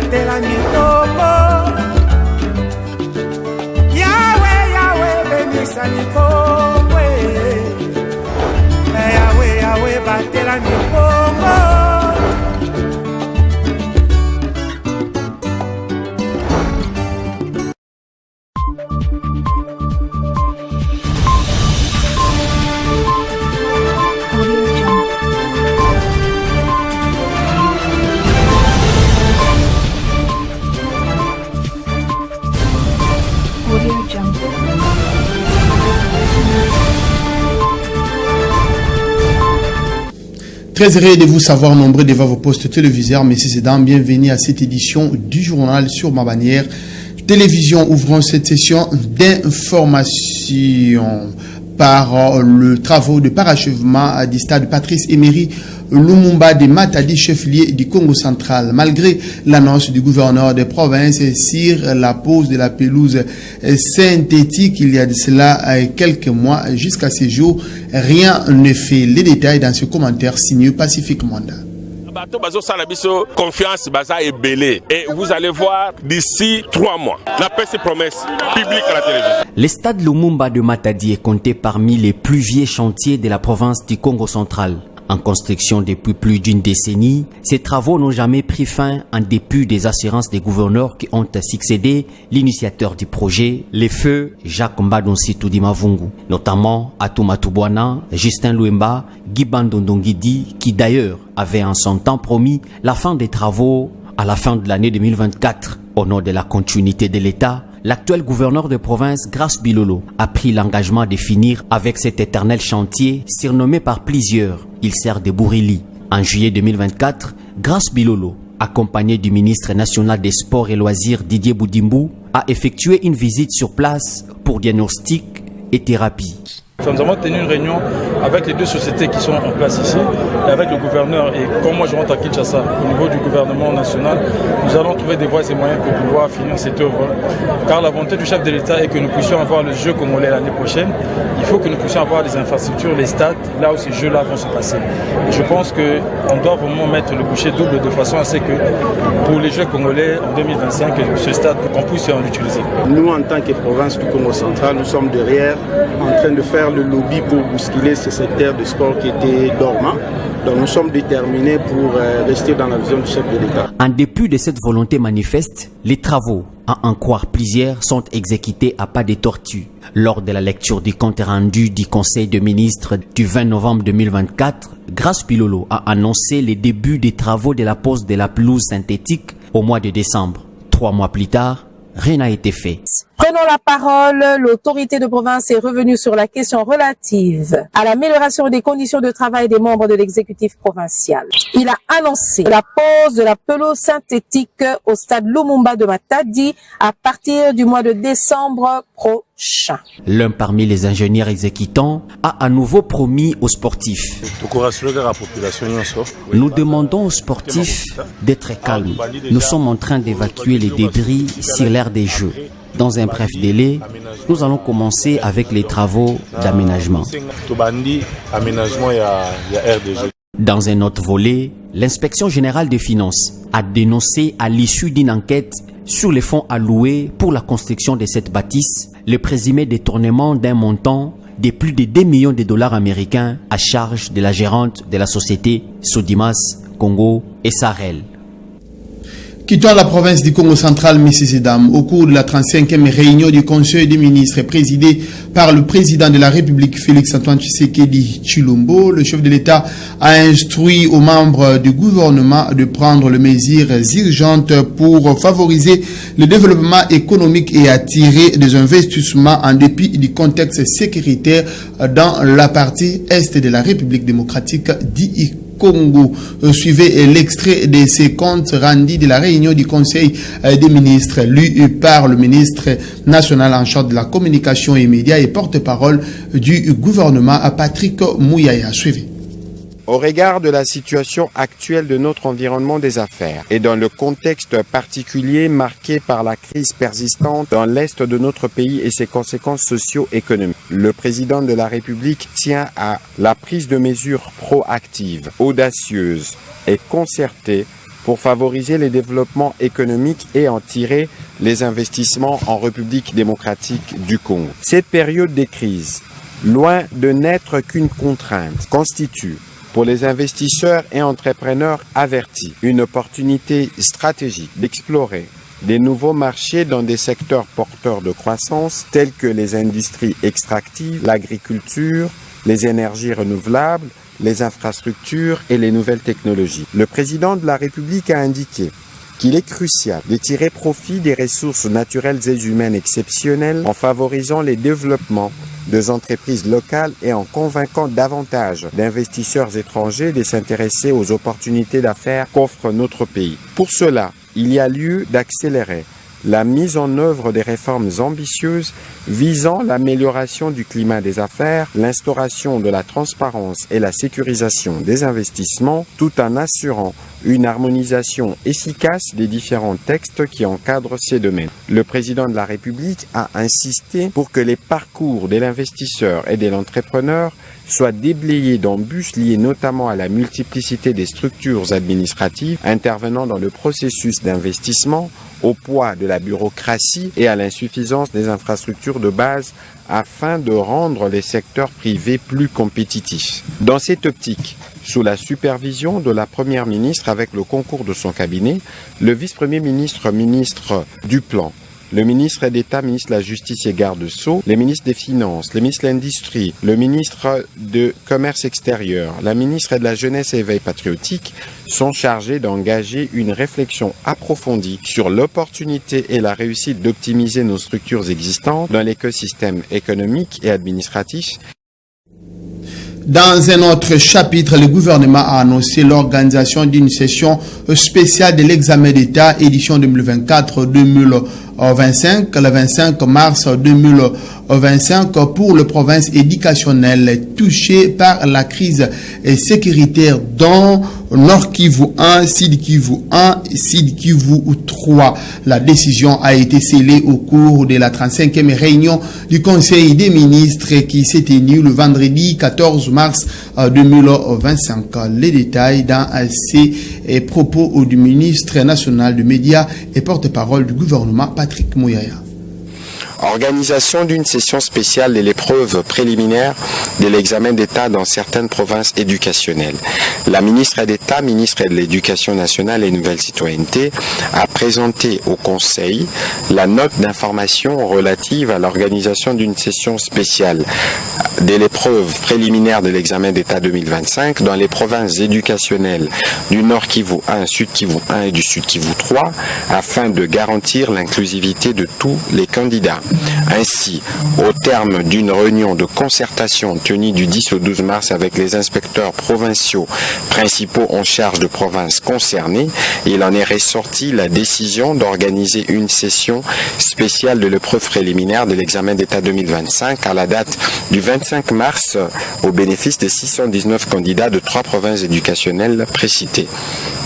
batela mikombo. Yahweh, Yahweh, benisa mikombo. Yahweh, Yahweh, batela mikombo. Très heureux de vous savoir nombreux devant vos postes téléviseurs, messieurs et dames. Bienvenue à cette édition du journal sur ma bannière télévision. Ouvrons cette session d'information par le travaux de parachèvement du stade Patrice Emery Lumumba de Matadi, chef-lieu du Congo central. Malgré l'annonce du gouverneur de province sur la pose de la pelouse synthétique il y a de cela quelques mois, jusqu'à ce jour, rien ne fait. Les détails dans ce commentaire signé Pacifique Mwanda. Confiance est belée et vous allez voir d'ici 3 mois la promesse publique à la télévision. Le stade Lumumba de Matadi est compté parmi les plus vieux chantiers de la province du Congo central. En construction depuis plus d'une décennie, ces travaux n'ont jamais pris fin en dépit des assurances des gouverneurs qui ont succédé l'initiateur du projet, les feux Jacques Mbadonsi Toudimavungu, notamment Atuma Tubwana, Justin Luemba, Guy Bandondongidi, qui d'ailleurs avait en son temps promis la fin des travaux à la fin de l'année 2024. Au nom de la continuité de l'État, l'actuel gouverneur de province, Grace Bilolo, a pris l'engagement de finir avec cet éternel chantier surnommé par plusieurs. Il sert de Bourili. En juillet 2024, Grace Bilolo, accompagné du ministre national des Sports et Loisirs Didier Boudimbu, a effectué une visite sur place pour diagnostic et thérapie. Nous avons tenu une réunion avec les deux sociétés qui sont en place ici, et avec le gouverneur. Et comme moi je rentre à Kinshasa, au niveau du gouvernement national, nous allons trouver des voies et moyens pour pouvoir finir cette œuvre. Car la volonté du chef de l'État est que nous puissions avoir le jeu congolais l'année prochaine. Il faut que nous puissions avoir des infrastructures, les stades, là où ces jeux-là vont se passer. Et je pense qu'on doit vraiment mettre le bouchée double de façon à ce que pour les Jeux congolais en 2025, ce stade, qu'on puisse en utiliser. Nous, en tant que province du Congo central, nous sommes derrière en train de faire le lobby pour bousculer ce secteur de sport qui était dormant. Donc nous sommes déterminés pour rester dans la vision du chef de l'État. En dépit de cette volonté manifeste, les travaux, à en croire plusieurs, sont exécutés à pas de tortue. Lors de la lecture du compte rendu du Conseil des ministres du 20 novembre 2024, Grace Bilolo a annoncé les débuts des travaux de la pose de la pelouse synthétique au mois de décembre. 3 mois plus tard, rien n'a été fait. Prenons la parole. L'autorité de province est revenue sur la question relative à l'amélioration des conditions de travail des membres de l'exécutif provincial. Il a annoncé la pose de la pelouse synthétique au stade Lumumba de Matadi à partir du mois de décembre prochain. L'un parmi les ingénieurs exécutants a à nouveau promis aux sportifs. Nous demandons aux sportifs d'être calmes. Nous sommes en train d'évacuer les débris sur l'aire des Jeux. Dans un bref délai, nous allons commencer avec les travaux d'aménagement. Dans un autre volet, l'inspection générale des finances a dénoncé à l'issue d'une enquête sur les fonds alloués pour la construction de cette bâtisse le présumé détournement d'un montant de plus de 2 millions de dollars américains à charge de la gérante de la société Sodimas Congo et Sahel. Quittons la province du Congo central, messieurs et dames, au cours de la 35e réunion du Conseil des ministres présidée par le président de la République, Félix-Antoine Tshisekedi Tshilombo, le chef de l'État a instruit aux membres du gouvernement de prendre les mesures urgentes pour favoriser le développement économique et attirer des investissements en dépit du contexte sécuritaire dans la partie est de la République démocratique du Congo. Suivez l'extrait de ces comptes rendus de la réunion du Conseil des ministres, lu par le ministre national en charge de la communication et médias et porte-parole du gouvernement, Patrick Mouyaya. Suivez. Au regard de la situation actuelle de notre environnement des affaires et dans le contexte particulier marqué par la crise persistante dans l'est de notre pays et ses conséquences socio-économiques, le président de la République tient à la prise de mesures proactives, audacieuses et concertées pour favoriser les développements économiques et en tirer les investissements en République démocratique du Congo. Cette période de crise, loin de n'être qu'une contrainte, constitue pour les investisseurs et entrepreneurs avertis une opportunité stratégique d'explorer des nouveaux marchés dans des secteurs porteurs de croissance tels que les industries extractives, l'agriculture, les énergies renouvelables, les infrastructures et les nouvelles technologies. Le président de la République a indiqué qu'il est crucial de tirer profit des ressources naturelles et humaines exceptionnelles en favorisant les développements des entreprises locales et en convainquant davantage d'investisseurs étrangers de s'intéresser aux opportunités d'affaires qu'offre notre pays. Pour cela, il y a lieu d'accélérer la mise en œuvre des réformes ambitieuses visant l'amélioration du climat des affaires, l'instauration de la transparence et la sécurisation des investissements, tout en assurant une harmonisation efficace des différents textes qui encadrent ces domaines. Le président de la République a insisté pour que les parcours de l'investisseur et de l'entrepreneur soient déblayés d'embûches liées notamment à la multiplicité des structures administratives intervenant dans le processus d'investissement, au poids de la bureaucratie et à l'insuffisance des infrastructures de base afin de rendre les secteurs privés plus compétitifs. Dans cette optique, sous la supervision de la Première ministre avec le concours de son cabinet, le vice-premier ministre, ministre du Plan, le ministre d'État, ministre de la Justice et Garde-Sceaux, les ministres des Finances, le ministre de l'Industrie, le ministre de Commerce extérieur, la ministre de la Jeunesse et Éveil patriotique sont chargés d'engager une réflexion approfondie sur l'opportunité et la réussite d'optimiser nos structures existantes dans l'écosystème économique et administratif. Dans un autre chapitre, le gouvernement a annoncé l'organisation d'une session spéciale de l'examen d'État édition 2024-2025, le 25 mars 2025 pour les provinces éducationnelles touchées par la crise sécuritaire dont Nord Kivu 1, Sud Kivu 1 et Sud Kivu 3. La décision a été scellée au cours de la 35e réunion du Conseil des ministres qui s'est tenue le vendredi 14 mars 2025. Les détails dans ces propos du ministre national des médias et porte-parole du gouvernement Patrick Mouyaya. Organisation d'une session spéciale de l'épreuve préliminaire de l'examen d'État dans certaines provinces éducationnelles. La ministre d'État, ministre de l'Éducation nationale et Nouvelle Citoyenneté, a présenté au Conseil la note d'information relative à l'organisation d'une session spéciale de l'épreuve préliminaire de l'examen d'État 2025 dans les provinces éducationnelles du Nord Kivu 1, Sud Kivu 1 et du Sud Kivu 3 afin de garantir l'inclusivité de tous les candidats. Ainsi, au terme d'une réunion de concertation tenue du 10 au 12 mars avec les inspecteurs provinciaux principaux en charge de provinces concernées, il en est ressorti la décision d'organiser une session spéciale de l'épreuve préliminaire de l'examen d'État 2025 à la date du 25 mars au bénéfice des 619 candidats de 3 provinces éducationnelles précitées.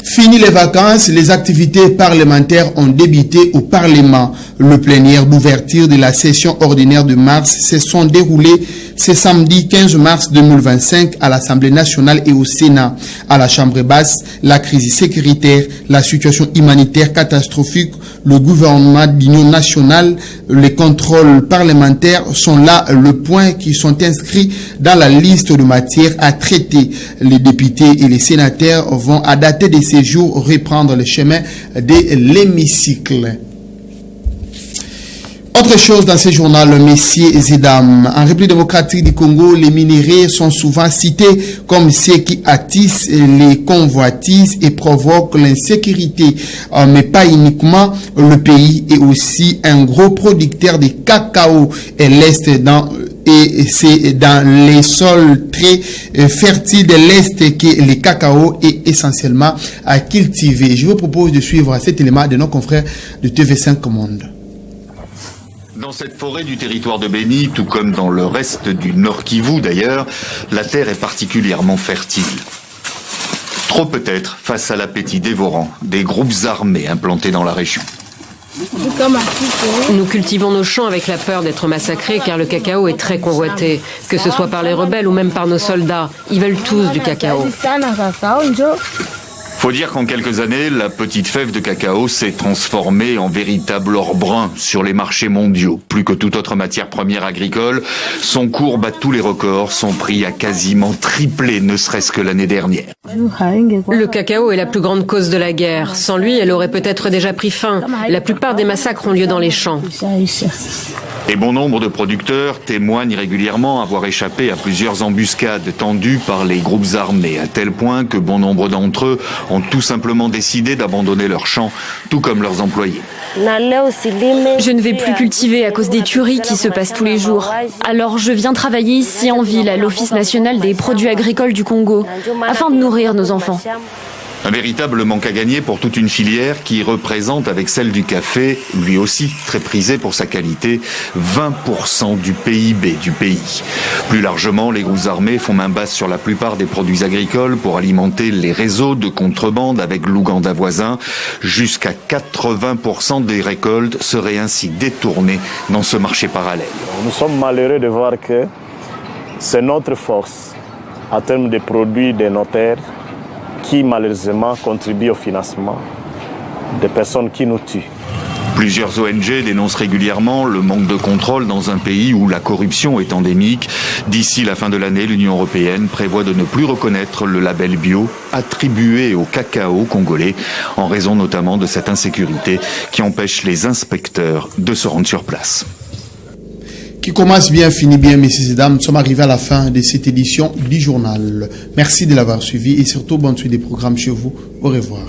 Fini les vacances, les activités parlementaires ont débuté au Parlement. Le plénière d'ouverture de la session ordinaire de mars se sont déroulés ce samedi 15 mars 2025 à l'Assemblée nationale et au Sénat. À la Chambre basse, la crise sécuritaire, la situation humanitaire catastrophique, le gouvernement d'union nationale, les contrôles parlementaires sont là le point qui sont inscrits dans la liste de matières à traiter. Les députés et les sénateurs vont à dater de ces jours reprendre le chemin de l'hémicycle. Autre chose dans ce journal, messieurs et dames, en République démocratique du Congo, les minéraux sont souvent cités comme ceux qui attisent les convoitises et provoquent l'insécurité. Mais pas uniquement, le pays est aussi un gros producteur de cacao et l'Est et c'est dans les sols très fertiles de l'Est que le cacao est essentiellement cultivé. Je vous propose de suivre cet élément de nos confrères de TV5 Monde. Dans cette forêt du territoire de Béni, tout comme dans le reste du Nord Kivu d'ailleurs, la terre est particulièrement fertile. Trop peut-être face à l'appétit dévorant des groupes armés implantés dans la région. Nous cultivons nos champs avec la peur d'être massacrés car le cacao est très convoité, que ce soit par les rebelles ou même par nos soldats. Ils veulent tous du cacao. Faut dire qu'en quelques années, la petite fève de cacao s'est transformée en véritable or brun sur les marchés mondiaux. Plus que toute autre matière première agricole, son cours bat tous les records, son prix a quasiment triplé, ne serait-ce que l'année dernière. Le cacao est la plus grande cause de la guerre. Sans lui, elle aurait peut-être déjà pris fin. La plupart des massacres ont lieu dans les champs. Et bon nombre de producteurs témoignent régulièrement avoir échappé à plusieurs embuscades tendues par les groupes armés, à tel point que bon nombre d'entre eux ont tout simplement décidé d'abandonner leurs champs, tout comme leurs employés. Je ne vais plus cultiver à cause des tueries qui se passent tous les jours. Alors je viens travailler ici en ville à l'Office national des produits agricoles du Congo, afin de nourrir nos enfants. Un véritable manque à gagner pour toute une filière qui représente, avec celle du café, lui aussi très prisé pour sa qualité, 20% du PIB du pays. Plus largement, les groupes armés font main basse sur la plupart des produits agricoles pour alimenter les réseaux de contrebande avec l'Ouganda voisin. Jusqu'à 80% des récoltes seraient ainsi détournées dans ce marché parallèle. Nous sommes malheureux de voir que c'est notre force, en termes de produits de nos terres, qui malheureusement contribue au financement des personnes qui nous tuent. Plusieurs ONG dénoncent régulièrement le manque de contrôle dans un pays où la corruption est endémique. D'ici la fin de l'année, l'Union européenne prévoit de ne plus reconnaître le label bio attribué au cacao congolais, en raison notamment de cette insécurité qui empêche les inspecteurs de se rendre sur place. Qui commence bien, finit bien, messieurs et dames. Nous sommes arrivés à la fin de cette édition du journal. Merci de l'avoir suivi et surtout bonne suite des programmes chez vous. Au revoir.